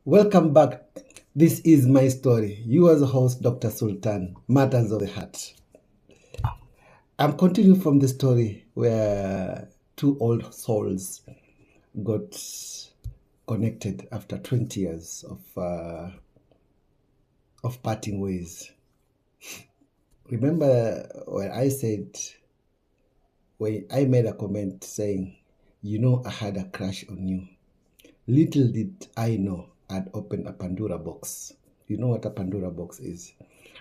Welcome back. This is my story. You as a host, Dr. Sultan, Matters of the Heart. I'm continuing from the story where two old souls got connected after 20 years of parting ways. Remember when I made a comment saying, I had a crush on you. Little did I know I'd opened a Pandora box. You know what a Pandora box is?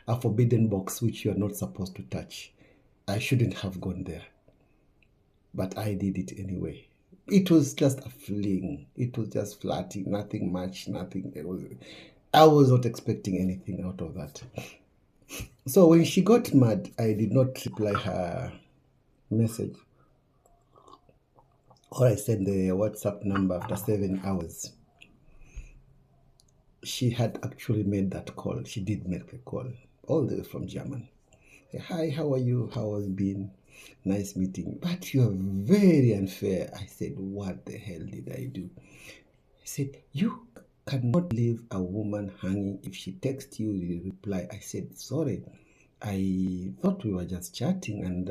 A forbidden box which you are not supposed to touch. I shouldn't have gone there. But I did it anyway. It was just a fling. It was just flirting, nothing much, nothing. I was not expecting anything out of that. So when she got mad, I did not reply her message. Or I sent the WhatsApp number after 7 hours. She had actually made that call. She did make the call, all the way from Germany. Hi, how are you? How has it been? Nice meeting. But you are very unfair. I said, what the hell did I do? He said, you cannot leave a woman hanging. If she texts you, you reply. I said, sorry. I thought we were just chatting and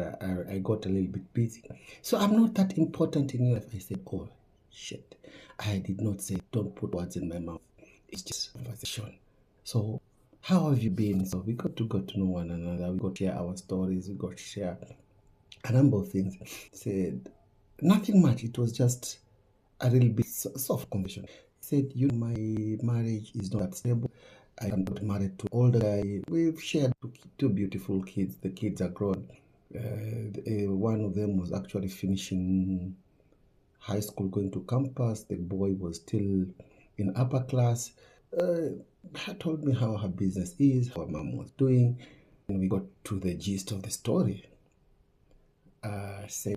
I got a little bit busy. So I'm not that important in your life. I said, oh, shit. I did not say, don't put words in my mouth. It's just conversation. So how have you been? So we got to know one another. We got to share our stories. We got to share a number of things. Said, nothing much. It was just a little bit soft conversation. Said, my marriage is not that stable. I am not married to older guy. We've shared two beautiful kids. The kids are grown. One of them was actually finishing high school, going to campus. The boy was still in upper class. She told me how her business is, how her mom was doing, and we got to the gist of the story. She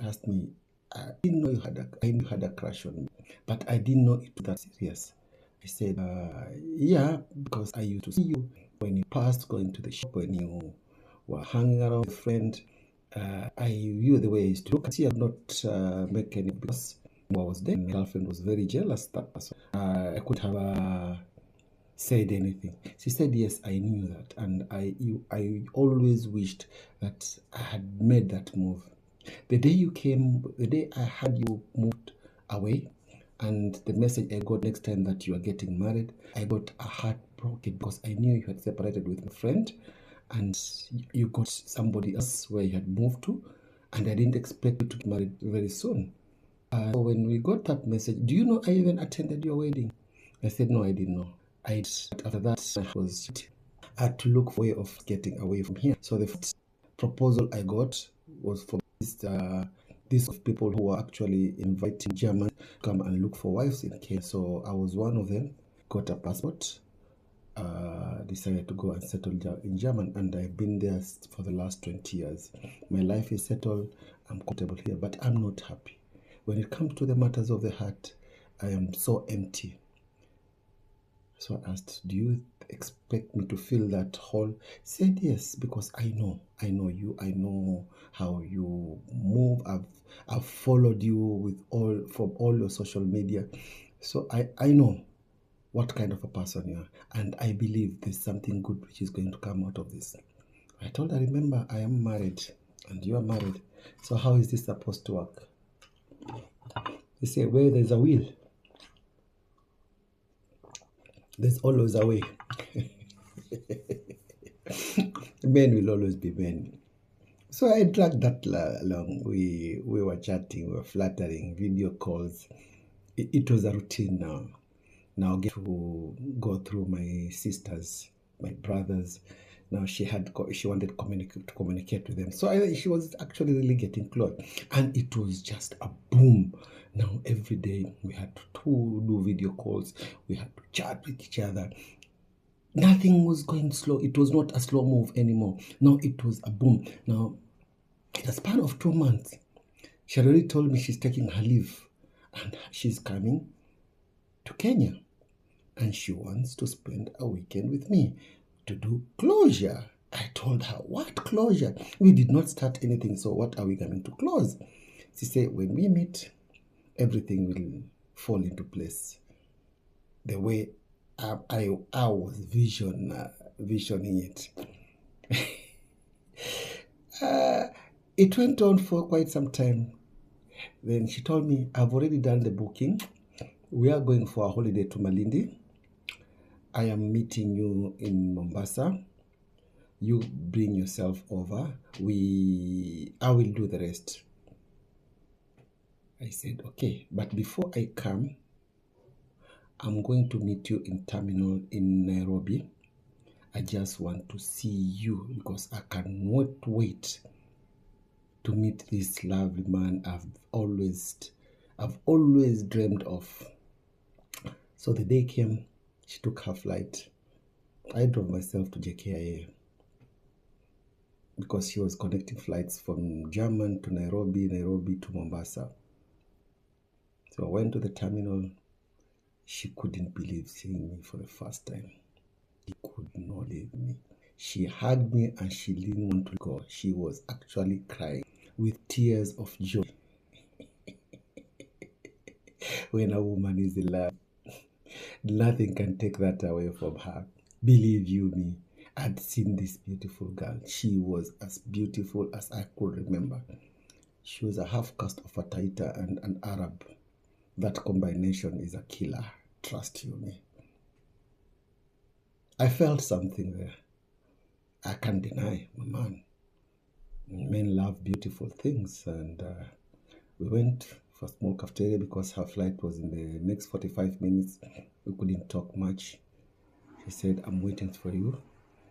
asked me, I didn't know you had a crush on me, but I didn't know it was that serious. I said, yeah, because I used to see you when you passed going to the shop, when you were hanging around with a friend. I knew the way I used to look at you. I did not make any, because I was there. My girlfriend was very jealous that person. I could have said anything. She said, yes, I knew that. And I always wished that I had made that move. The day I had you moved away, and the message I got next time that you are getting married, I got a heart broken because I knew you had separated with my friend and you got somebody else where you had moved to, and I didn't expect you to get married very soon. So when we got that message, do you know I even attended your wedding? I said, no, I didn't know. After that, I had to look for a way of getting away from here. So the first proposal I got was from these people who were actually inviting Germans to come and look for wives in Kenya. So I was one of them, got a passport, decided to go and settle in Germany, and I've been there for the last 20 years. My life is settled, I'm comfortable here, but I'm not happy. When it comes to the matters of the heart, I am so empty. So I asked, do you expect me to fill that hole? He said, yes, because I know you, I know how you move. I've followed you from all your social media. So I know what kind of a person you are. And I believe there's something good which is going to come out of this. I told her, remember, I am married and you are married. So how is this supposed to work? They say, where there's a will, there's always a way. Men will always be men. So I dragged that along. We were chatting, we were flattering, video calls. It was a routine now. Now I get to go through my sisters, my brothers. Now she wanted to communicate with them. So she was actually really getting close. And it was just a boom. Now every day we had to do video calls. We had to chat with each other. Nothing was going slow. It was not a slow move anymore. No, it was a boom. Now, in a span of 2 months, she already told me she's taking her leave and she's coming to Kenya. And she wants to spend a weekend with me to do closure. I told her, what closure? We did not start anything, so what are we going to close? She said, when we meet, everything will fall into place. the way I was visioning it. It went on for quite some time. Then she told me, I've already done the booking. We are going for a holiday to Malindi. I am meeting you in Mombasa. You bring yourself over. I will do the rest. I said, okay, but before I come, I'm going to meet you in terminal in Nairobi. I just want to see you because I cannot wait to meet this lovely man I've always dreamed of. So the day came, she took her flight. I drove myself to JKIA because she was connecting flights from German to Nairobi, Nairobi to Mombasa. So I went to the terminal. She couldn't believe seeing me for the first time. She could not leave me. She hugged me and she didn't want to go. She was actually crying with tears of joy. When a woman is in love, nothing can take that away from her. Believe you me, I'd seen this beautiful girl. She was as beautiful as I could remember. She was a half caste of a Taita and an Arab. That combination is a killer. Trust you me. I felt something there. I can't deny, my man. Men love beautiful things, and we went for a small cafeteria because her flight was in the next 45 minutes. We couldn't talk much. She said, I'm waiting for you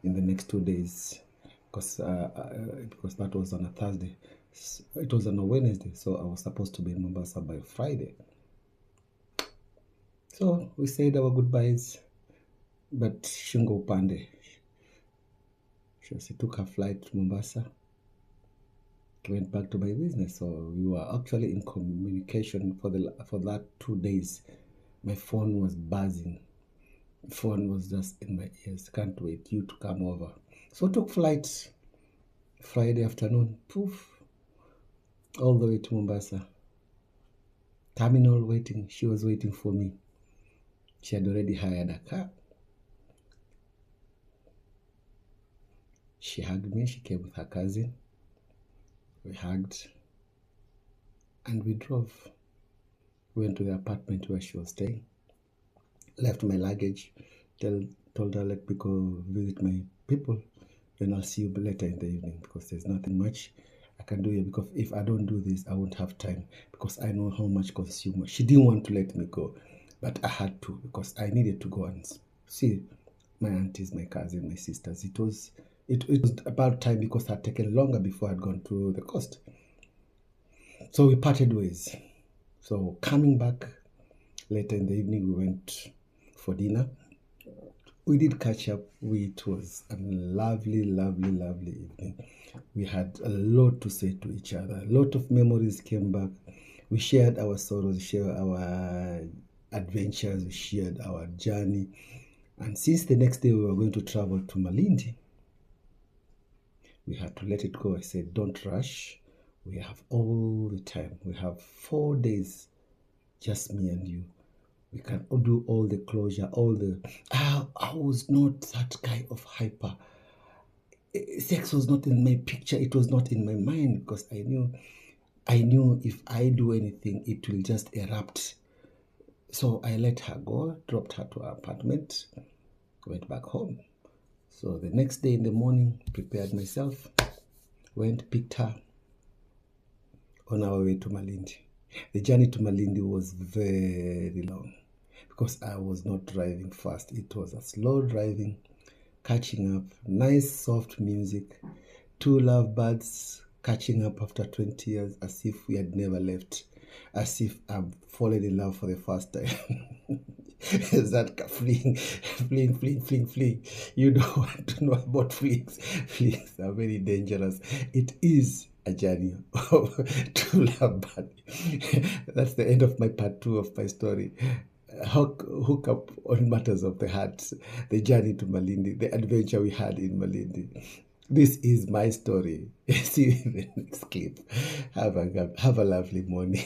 in the next 2 days because that was on a Thursday. It was on a Wednesday, so I was supposed to be in Mombasa by Friday. So we said our goodbyes, but Shingo Pande, she took her flight to Mombasa, went back to my business. So we were actually in communication for that 2 days. My phone was buzzing. The phone was just in my ears. Can't wait you to come over. So I took flight Friday afternoon, poof, all the way to Mombasa. Terminal waiting. She was waiting for me. She had already hired a car. She hugged me. She came with her cousin. We hugged and we drove. We went to the apartment where she was staying. Left my luggage. Told her, let me go visit my people. Then I'll see you later in the evening because there's nothing much I can do here. Because if I don't do this, I won't have time because I know how much consumer. She didn't want to let me go, but I had to because I needed to go and see my aunties, my cousin, my sisters. It was about time because it had taken longer before I'd gone to the coast. So we parted ways. So coming back later in the evening, we went for dinner. We did catch up. It was a lovely, lovely, lovely evening. We had a lot to say to each other. A lot of memories came back. We shared our sorrows, shared our adventures, we shared our journey. And since the next day we were going to travel to Malindi, we had to let it go. I said, don't rush. We have all the time. We have 4 days, just me and you. We can do all the closure, I was not that guy of hyper. Sex was not in my picture. It was not in my mind because I knew if I do anything, it will just erupt. So I let her go, dropped her to her apartment, went back home. So the next day in the morning, prepared myself, went, picked her on our way to Malindi. The journey to Malindi was very long because I was not driving fast. It was a slow driving, catching up, nice soft music, 2 lovebirds catching up after 20 years as if we had never left, as if I've fallen in love for the first time. Is that fleeing? You don't want to know about flings. Flings are very dangerous. It is a journey of true love. That's the end of my part 2 of my story. Hook up on matters of the heart, the journey to Malindi, the adventure we had in Malindi. This is my story. See you in the next clip. Have a lovely morning.